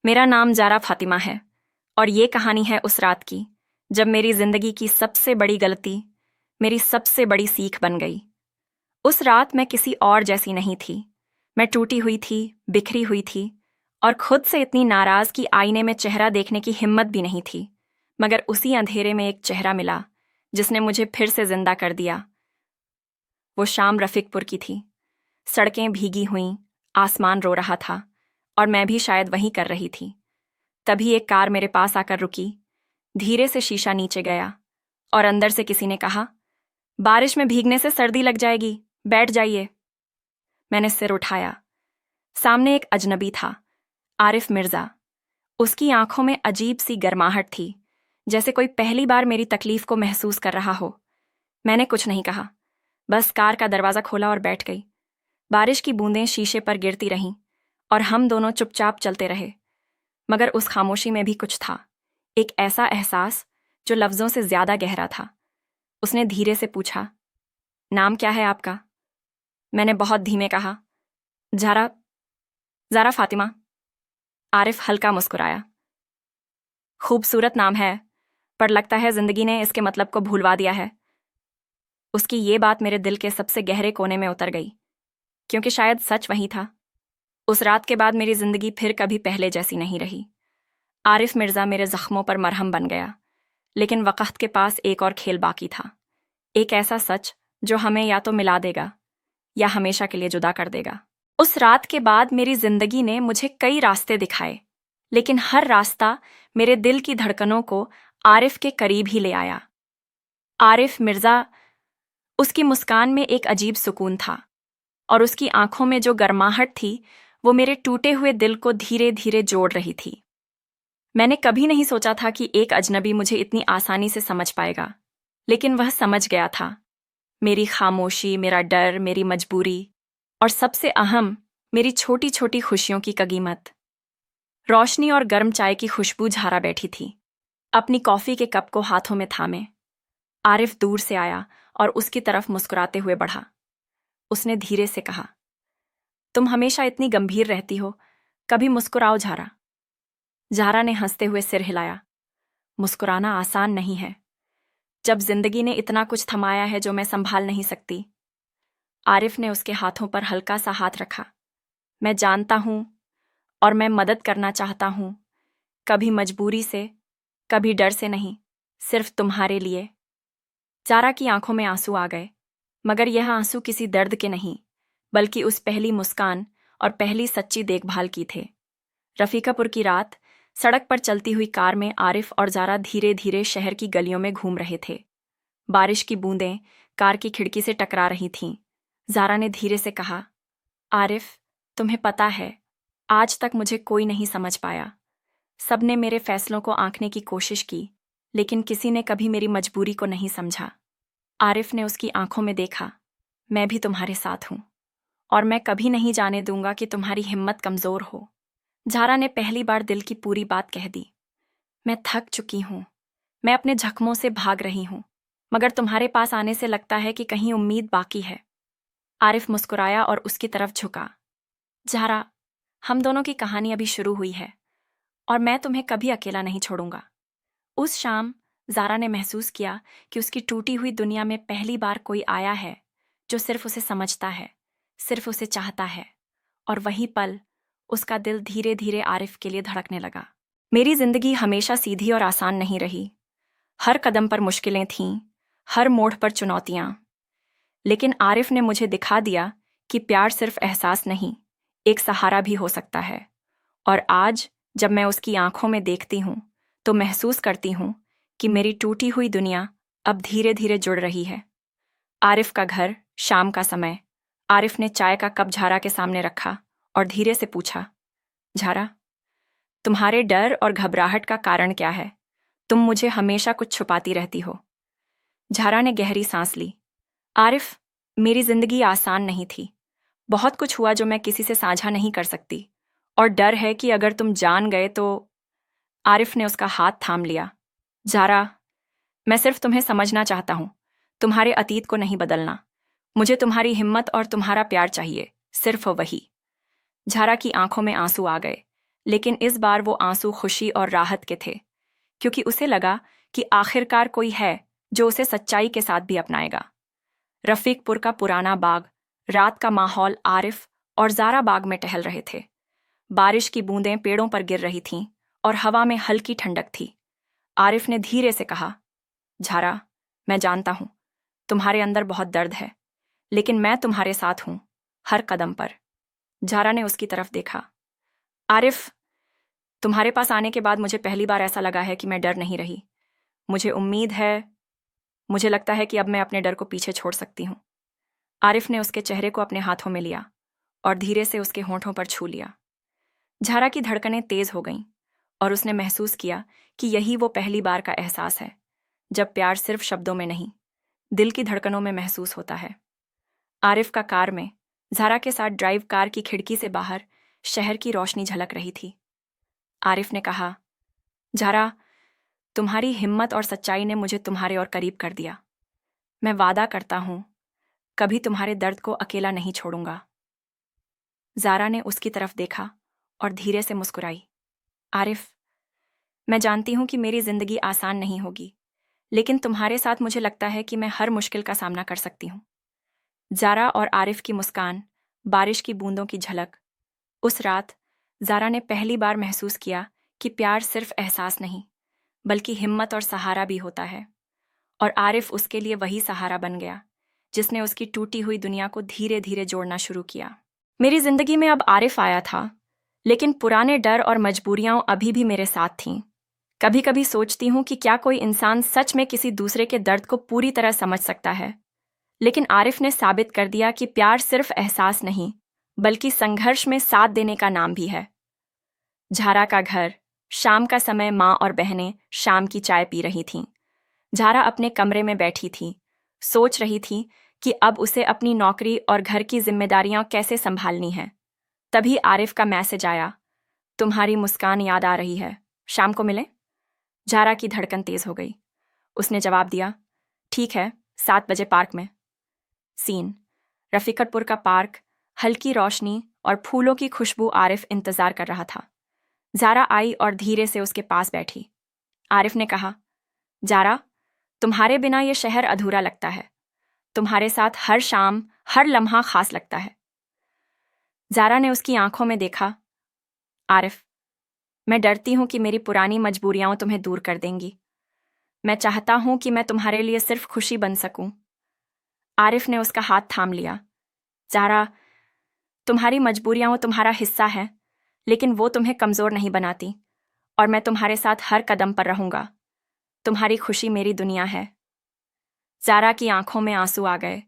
मेरा नाम ज़ारा फातिमा है और ये कहानी है उस रात की जब मेरी ज़िंदगी की सबसे बड़ी गलती मेरी सबसे बड़ी सीख बन गई। उस रात मैं किसी और जैसी नहीं थी। मैं टूटी हुई थी, बिखरी हुई थी और खुद से इतनी नाराज़ कि आईने में चेहरा देखने की हिम्मत भी नहीं थी। मगर उसी अंधेरे में एक चेहरा मिला जिसने मुझे फिर से जिंदा कर दिया। वो शाम रफ़ीकपुर की थी। सड़कें भीगी हुईं, आसमान रो रहा था और मैं भी शायद वहीं कर रही थी। तभी एक कार मेरे पास आकर रुकी। धीरे से शीशा नीचे गया और अंदर से किसी ने कहा, बारिश में भीगने से सर्दी लग जाएगी, बैठ जाइए। मैंने सिर उठाया। सामने एक अजनबी था, आरिफ मिर्जा। उसकी आंखों में अजीब सी गर्माहट थी, जैसे कोई पहली बार मेरी तकलीफ को महसूस कर रहा हो। मैंने कुछ नहीं कहा, बस कार का दरवाजा खोला और बैठ गई। बारिश की बूंदें शीशे पर गिरती रहीं और हम दोनों चुपचाप चलते रहे। मगर उस खामोशी में भी कुछ था, एक ऐसा एहसास जो लफ्जों से ज्यादा गहरा था। उसने धीरे से पूछा, नाम क्या है आपका? मैंने बहुत धीमे कहा, ज़ारा ज़ारा फातिमा। आरिफ हल्का मुस्कुराया। खूबसूरत नाम है, पर लगता है जिंदगी ने इसके मतलब को भूलवा दिया है। उसकी ये बात मेरे दिल के सबसे गहरे कोने में उतर गई, क्योंकि शायद सच वही था। उस रात के बाद मेरी जिंदगी फिर कभी पहले जैसी नहीं रही। आरिफ मिर्जा मेरे जख्मों पर मरहम बन गया, लेकिन वक़्त के पास एक और खेल बाकी था। एक ऐसा सच जो हमें या तो मिला देगा या हमेशा के लिए जुदा कर देगा। उस रात के बाद मेरी जिंदगी ने मुझे कई रास्ते दिखाए, लेकिन हर रास्ता मेरे दिल की धड़कनों को आरिफ के करीब ही ले आया। आरिफ मिर्जा, उसकी मुस्कान में एक अजीब सुकून था और उसकी आंखों में जो गर्माहट थी वो मेरे टूटे हुए दिल को धीरे धीरे जोड़ रही थी। मैंने कभी नहीं सोचा था कि एक अजनबी मुझे इतनी आसानी से समझ पाएगा, लेकिन वह समझ गया था। मेरी खामोशी, मेरा डर, मेरी मजबूरी और सबसे अहम, मेरी छोटी छोटी खुशियों की कगीमत। रोशनी और गर्म चाय की खुशबू झारा बैठी थी, अपनी कॉफी के कप को हाथों में थामे। आरिफ दूर से आया और उसकी तरफ मुस्कुराते हुए बढ़ा। उसने धीरे से कहा, तुम हमेशा इतनी गंभीर रहती हो, कभी मुस्कुराओ झारा। झारा ने हंसते हुए सिर हिलाया। मुस्कुराना आसान नहीं है, जब जिंदगी ने इतना कुछ थमाया है जो मैं संभाल नहीं सकती। आरिफ ने उसके हाथों पर हल्का सा हाथ रखा। मैं जानता हूं और मैं मदद करना चाहता हूं, कभी मजबूरी से, कभी डर से नहीं, सिर्फ तुम्हारे लिए। जारा की आंखों में आंसू आ गए, मगर यह आंसू किसी दर्द के नहीं, बल्कि उस पहली मुस्कान और पहली सच्ची देखभाल की थे। रफीकापुर की रात, सड़क पर चलती हुई कार में आरिफ और जारा धीरे धीरे शहर की गलियों में घूम रहे थे। बारिश की बूंदें कार की खिड़की से टकरा रही थीं। जारा ने धीरे से कहा, आरिफ, तुम्हें पता है, आज तक मुझे कोई नहीं समझ पाया। सबने मेरे फैसलों को आंकने की कोशिश की, लेकिन किसी ने कभी मेरी मजबूरी को नहीं समझा। आरिफ ने उसकी आंखों में देखा, मैं भी तुम्हारे साथ हूं और मैं कभी नहीं जाने दूंगा कि तुम्हारी हिम्मत कमजोर हो। जारा ने पहली बार दिल की पूरी बात कह दी। मैं थक चुकी हूं, मैं अपने जख्मों से भाग रही हूं, मगर तुम्हारे पास आने से लगता है कि कहीं उम्मीद बाकी है। आरिफ मुस्कुराया और उसकी तरफ झुका। जारा, हम दोनों की कहानी अभी शुरू हुई है और मैं तुम्हें कभी अकेला नहीं छोड़ूंगा। उस शाम जारा ने महसूस किया कि उसकी टूटी हुई दुनिया में पहली बार कोई आया है जो सिर्फ उसे समझता है, सिर्फ उसे चाहता है। और वही पल उसका दिल धीरे धीरे आरिफ के लिए धड़कने लगा। मेरी जिंदगी हमेशा सीधी और आसान नहीं रही। हर कदम पर मुश्किलें थीं, हर मोड़ पर चुनौतियां। लेकिन आरिफ ने मुझे दिखा दिया कि प्यार सिर्फ एहसास नहीं, एक सहारा भी हो सकता है। और आज जब मैं उसकी आंखों में देखती हूं, तो महसूस करती हूं कि मेरी टूटी हुई दुनिया अब धीरे धीरे जुड़ रही है। आरिफ का घर, शाम का समय। आरिफ ने चाय का कप झारा के सामने रखा और धीरे से पूछा, झारा, तुम्हारे डर और घबराहट का कारण क्या है? तुम मुझे हमेशा कुछ छुपाती रहती हो। झारा ने गहरी सांस ली। आरिफ, मेरी जिंदगी आसान नहीं थी। बहुत कुछ हुआ जो मैं किसी से साझा नहीं कर सकती, और डर है कि अगर तुम जान गए तो। आरिफ ने उसका हाथ थाम लिया। जारा, मैं सिर्फ तुम्हें समझना चाहता हूं, तुम्हारे अतीत को नहीं बदलना। मुझे तुम्हारी हिम्मत और तुम्हारा प्यार चाहिए, सिर्फ वही। झारा की आंखों में आंसू आ गए, लेकिन इस बार वो आंसू खुशी और राहत के थे, क्योंकि उसे लगा कि आखिरकार कोई है जो उसे सच्चाई के साथ भी अपनाएगा। रफीकपुर का पुराना बाग, रात का माहौल। आरिफ और ज़ारा बाग में टहल रहे थे। बारिश की बूंदें पेड़ों पर गिर रही थीं और हवा में हल्की ठंडक थी। आरिफ ने धीरे से कहा, ज़ारा, मैं जानता हूं तुम्हारे अंदर बहुत दर्द है, लेकिन मैं तुम्हारे साथ हूं, हर कदम पर। ज़ारा ने उसकी तरफ देखा। आरिफ, तुम्हारे पास आने के बाद मुझे पहली बार ऐसा लगा है कि मैं डर नहीं रही। मुझे उम्मीद है, मुझे लगता है कि अब मैं अपने डर को पीछे छोड़ सकती हूँ। आरिफ ने उसके चेहरे को अपने हाथों में लिया और धीरे से उसके होंठों पर छू लिया। ज़ारा की धड़कनें तेज हो गईं और उसने महसूस किया कि यही वो पहली बार का एहसास है जब प्यार सिर्फ शब्दों में नहीं, दिल की धड़कनों में महसूस होता है। आरिफ का कार में ज़ारा के साथ ड्राइव, कार की खिड़की से बाहर शहर की रोशनी झलक रही थी। आरिफ ने कहा, ज़ारा, तुम्हारी हिम्मत और सच्चाई ने मुझे तुम्हारे और करीब कर दिया। मैं वादा करता हूं, कभी तुम्हारे दर्द को अकेला नहीं छोड़ूंगा। ज़ारा ने उसकी तरफ देखा और धीरे से मुस्कुराई। आरिफ, मैं जानती हूं कि मेरी जिंदगी आसान नहीं होगी, लेकिन तुम्हारे साथ मुझे लगता है कि मैं हर मुश्किल का सामना कर सकती हूं। ज़ारा और आरिफ की मुस्कान, बारिश की बूंदों की झलक। उस रात ज़ारा ने पहली बार महसूस किया कि प्यार सिर्फ एहसास नहीं, बल्कि हिम्मत और सहारा भी होता है। और आरिफ उसके लिए वही सहारा बन गया जिसने उसकी टूटी हुई दुनिया को धीरे धीरे जोड़ना शुरू किया। मेरी जिंदगी में अब आरिफ आया था, लेकिन पुराने डर और मजबूरियां अभी भी मेरे साथ थीं। कभी कभी सोचती हूं कि क्या कोई इंसान सच में किसी दूसरे के दर्द को पूरी तरह समझ सकता है, लेकिन आरिफ ने साबित कर दिया कि प्यार सिर्फ एहसास नहीं, बल्कि संघर्ष में साथ देने का नाम भी है। ज़ारा का घर, शाम का समय। माँ और बहनें शाम की चाय पी रही थीं। ज़ारा अपने कमरे में बैठी थी, सोच रही थी कि अब उसे अपनी नौकरी और घर की जिम्मेदारियां कैसे संभालनी हैं। तभी आरिफ का मैसेज आया, तुम्हारी मुस्कान याद आ रही है, शाम को मिलें? ज़ारा की धड़कन तेज हो गई। उसने जवाब दिया, ठीक है, 7 बजे पार्क में। सीन, रफीकतपुर का पार्क, हल्की रोशनी और फूलों की खुशबू। आरिफ इंतजार कर रहा था। ज़ारा आई और धीरे से उसके पास बैठी। आरिफ ने कहा, ज़ारा, तुम्हारे बिना यह शहर अधूरा लगता है। तुम्हारे साथ हर शाम, हर लम्हा खास लगता है। ज़ारा ने उसकी आंखों में देखा। आरिफ, मैं डरती हूं कि मेरी पुरानी मजबूरियां तुम्हें दूर कर देंगी। मैं चाहता हूं कि मैं तुम्हारे लिए सिर्फ खुशी बन सकूं। आरिफ ने उसका हाथ थाम लिया। ज़ारा, तुम्हारी मजबूरियां तुम्हारा हिस्सा है, लेकिन वो तुम्हें कमज़ोर नहीं बनाती, और मैं तुम्हारे साथ हर कदम पर रहूंगा। तुम्हारी खुशी मेरी दुनिया है। ज़ारा की आंखों में आंसू आ गए,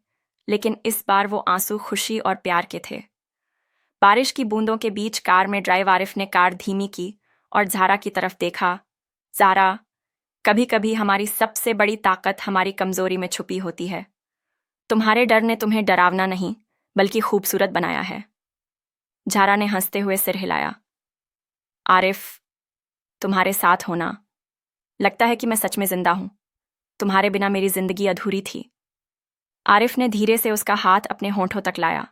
लेकिन इस बार वो आंसू खुशी और प्यार के थे। बारिश की बूंदों के बीच कार में ड्राइव। आरिफ ने कार धीमी की और ज़ारा की तरफ देखा। ज़ारा, कभी कभी हमारी सबसे बड़ी ताकत हमारी कमज़ोरी में छुपी होती है। तुम्हारे डर ने तुम्हें डरावना नहीं, बल्कि खूबसूरत बनाया है। ज़ारा ने हंसते हुए सिर हिलाया। आरिफ, तुम्हारे साथ होना, लगता है कि मैं सच में जिंदा हूं। तुम्हारे बिना मेरी जिंदगी अधूरी थी। आरिफ ने धीरे से उसका हाथ अपने होंठों तक लाया।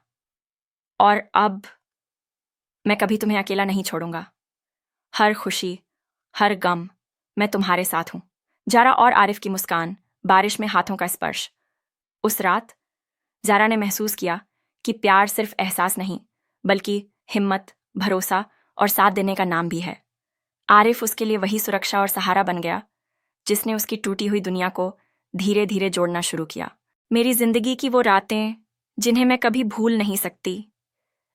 और अब मैं कभी तुम्हें अकेला नहीं छोड़ूंगा। हर खुशी, हर गम, मैं तुम्हारे साथ हूं। ज़ारा और आरिफ की मुस्कान, बारिश में हाथों का स्पर्श। उस रात ज़ारा ने महसूस किया कि प्यार सिर्फ एहसास नहीं, बल्कि हिम्मत, भरोसा और साथ देने का नाम भी है। आरिफ उसके लिए वही सुरक्षा और सहारा बन गया जिसने उसकी टूटी हुई दुनिया को धीरे धीरे जोड़ना शुरू किया। मेरी जिंदगी की वो रातें जिन्हें मैं कभी भूल नहीं सकती,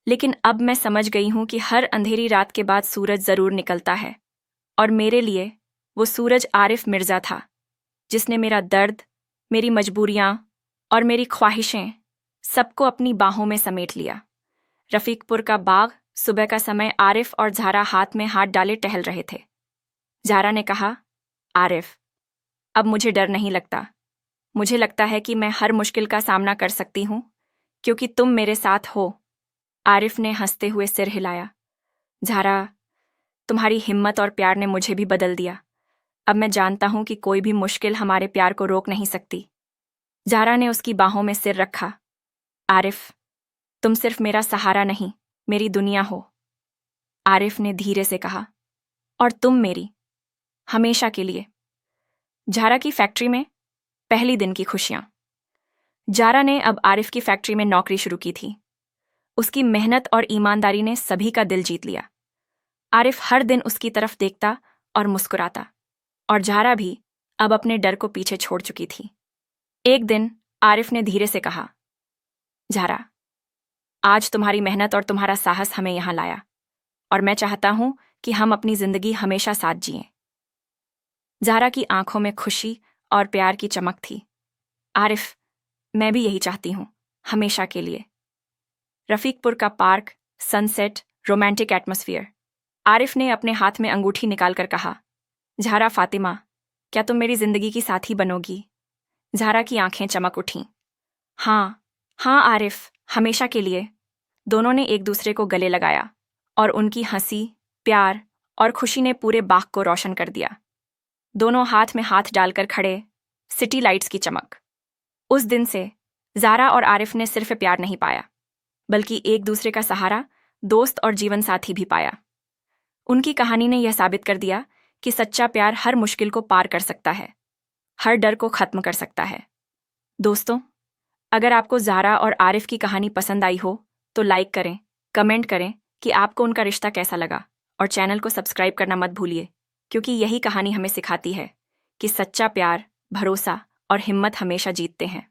लेकिन अब मैं समझ गई हूं कि हर अंधेरी रात के बाद सूरज जरूर निकलता है, और मेरे लिए वो सूरज आरिफ मिर्ज़ा था, जिसने मेरा दर्द, मेरी मजबूरियां और मेरी ख्वाहिशें सबको अपनी बाहों में समेट लिया। रफीकपुर का बाग, सुबह का समय। आरिफ और ज़ारा हाथ में हाथ डाले टहल रहे थे। ज़ारा ने कहा, आरिफ, अब मुझे डर नहीं लगता। मुझे लगता है कि मैं हर मुश्किल का सामना कर सकती हूँ, क्योंकि तुम मेरे साथ हो। आरिफ ने हंसते हुए सिर हिलाया। ज़ारा, तुम्हारी हिम्मत और प्यार ने मुझे भी बदल दिया। अब मैं जानता हूं कि कोई भी मुश्किल हमारे प्यार को रोक नहीं सकती। ज़ारा ने उसकी बाहों में सिर रखा। आरिफ, तुम सिर्फ मेरा सहारा नहीं, मेरी दुनिया हो। आरिफ ने धीरे से कहा, और तुम मेरी, हमेशा के लिए। ज़ारा की फैक्ट्री में पहली दिन की खुशियां। ज़ारा ने अब आरिफ की फैक्ट्री में नौकरी शुरू की थी। उसकी मेहनत और ईमानदारी ने सभी का दिल जीत लिया। आरिफ हर दिन उसकी तरफ देखता और मुस्कुराता, और ज़ारा भी अब अपने डर को पीछे छोड़ चुकी थी। एक दिन आरिफ ने धीरे से कहा, ज़ारा, आज तुम्हारी मेहनत और तुम्हारा साहस हमें यहां लाया, और मैं चाहता हूं कि हम अपनी जिंदगी हमेशा साथ जिएं। ज़ारा की आंखों में खुशी और प्यार की चमक थी। आरिफ, मैं भी यही चाहती हूं, हमेशा के लिए। रफीकपुर का park, sunset, romantic atmosphere. Arif ने अपने हाथ में अंगूठी निकालकर कहा, ज़ारा फातिमा, क्या तुम मेरी जिंदगी की साथी बनोगी? ज़ारा की आंखें चमक उठीं। हाँ, हाँ आरिफ, हमेशा के लिए। दोनों ने एक दूसरे को गले लगाया, और उनकी हंसी, प्यार और खुशी ने पूरे बाग को रोशन कर दिया। दोनों हाथ में हाथ डालकर खड़े, सिटी लाइट्स की चमक। उस दिन से ज़ारा और आरिफ ने सिर्फ प्यार नहीं पाया, बल्कि एक दूसरे का सहारा, दोस्त और जीवन साथी भी पाया। उनकी कहानी ने यह साबित कर दिया कि सच्चा प्यार हर मुश्किल को पार कर सकता है, हर डर को खत्म कर सकता है। दोस्तों, अगर आपको ज़ारा और आरिफ की कहानी पसंद आई हो तो लाइक करें, कमेंट करें कि आपको उनका रिश्ता कैसा लगा, और चैनल को सब्सक्राइब करना मत भूलिए, क्योंकि यही कहानी हमें सिखाती है कि सच्चा प्यार, भरोसा और हिम्मत हमेशा जीतते हैं।